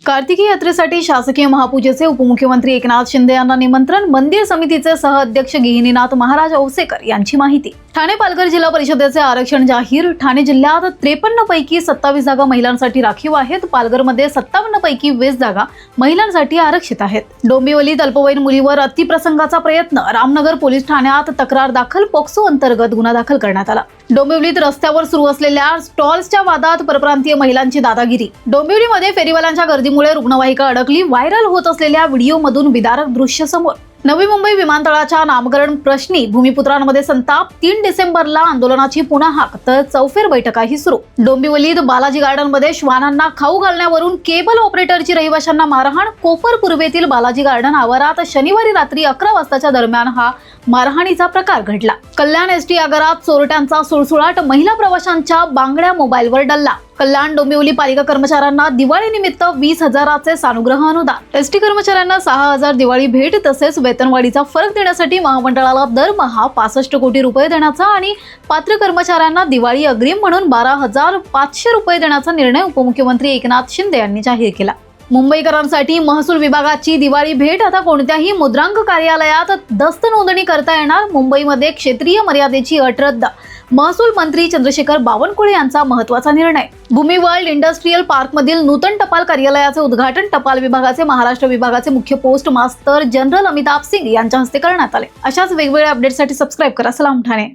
कार्तिकी यात्रेसाठी शासकीय महापूजेचे उपमुख्यमंत्री एकनाथ शिंदे यांना निमंत्रण. मंदिर समितीचे सहअध्यक्ष गहिनीनाथ महाराज औसेकर यांची माहिती. ठाणे पालघर जिल्हा परिषदेचे आरक्षण जाहीर. ठाणे जिल्ह्यात 53 पैकी 27 जागा महिलांसाठी राखीव आहेत. पालघरमध्ये 57 पैकी 20 जागा महिलांसाठी आरक्षित आहेत. डोंबिवलीत अल्पवयीन मुलीवर अतिप्रसंगाचा प्रयत्न. रामनगर पोलीस ठाण्यात तक्रार दाखल. पोक्सो अंतर्गत गुन्हा दाखल करण्यात आला. डोंबिवलीत रस्त्यावर सुरू असलेल्या स्टॉल्सच्या वादात परप्रांतीय महिलांची दादागिरी. डोंबिवलीमध्ये फेरीवाल्यांच्या गर्दीमुळे रुग्णवाहिका अडकली. व्हायरल होत असलेल्या व्हिडिओमधून विदारक दृश्य समोर. नवी मुंबई विमानतळाच्या नामकरण प्रश्नी भूमिपुत्रांमध्ये संताप. 3 डिसेंबरला आंदोलनाची पुन्हा हाक, तर चौफेर बैठकाही सुरू. डोंबिवलीत बालाजी गार्डनमध्ये श्वानांना खाऊ घालण्यावरून केबल ऑपरेटरची रहिवाशांना मारहाण. कोपर पूर्वेतील बालाजी गार्डन आवारात शनिवारी रात्री 11 वाजताच्या दरम्यान हा मारहाणीचा प्रकार घडला. कल्याण एसटी आगारात चोरट्यांचा सुळसुळाट. महिला प्रवाशांच्या बांगड्या मोबाईलवर डल्ला. कल्याण डोंबिवली पालिका कर्मचाऱ्यांना दिवाळीनिमित्त 20,000चे सानुग्रह अनुदान. एसटी कर्मचाऱ्यांना 6,000 दिवाळी भेट तसेच वेतनवाढीचा फरक देण्यासाठी महामंडळाला दरमहा 65 कोटी रुपये देण्याचा आणि पात्र कर्मचाऱ्यांना दिवाळी अग्रिम म्हणून 12,500 रुपये देण्याचा निर्णय उपमुख्यमंत्री एकनाथ शिंदे यांनी जाहीर केला. मुंबईकरांसाठी महसूल विभागाची दिवाळी भेट. आता कोणत्याही मुद्रांक कार्यालयात दस्त नोंदणी करता येणार. मुंबईमध्ये क्षेत्रीय मर्यादेची अट रद्द. महसूल मंत्री चंद्रशेखर बावनकुळे यांचा महत्त्वाचा निर्णय. भूमी वर्ल्ड इंडस्ट्रियल पार्कमधील नूतन टपाल कार्यालयाचे उद्घाटन टपाल विभागाचे महाराष्ट्र विभागाचे मुख्य post master general Amitabh Singh यांच्या हस्ते करण्यात आले. अशाच वेगवेगळ्या अपडेटसाठी सबस्क्राईब करा. सलाम ठाणे.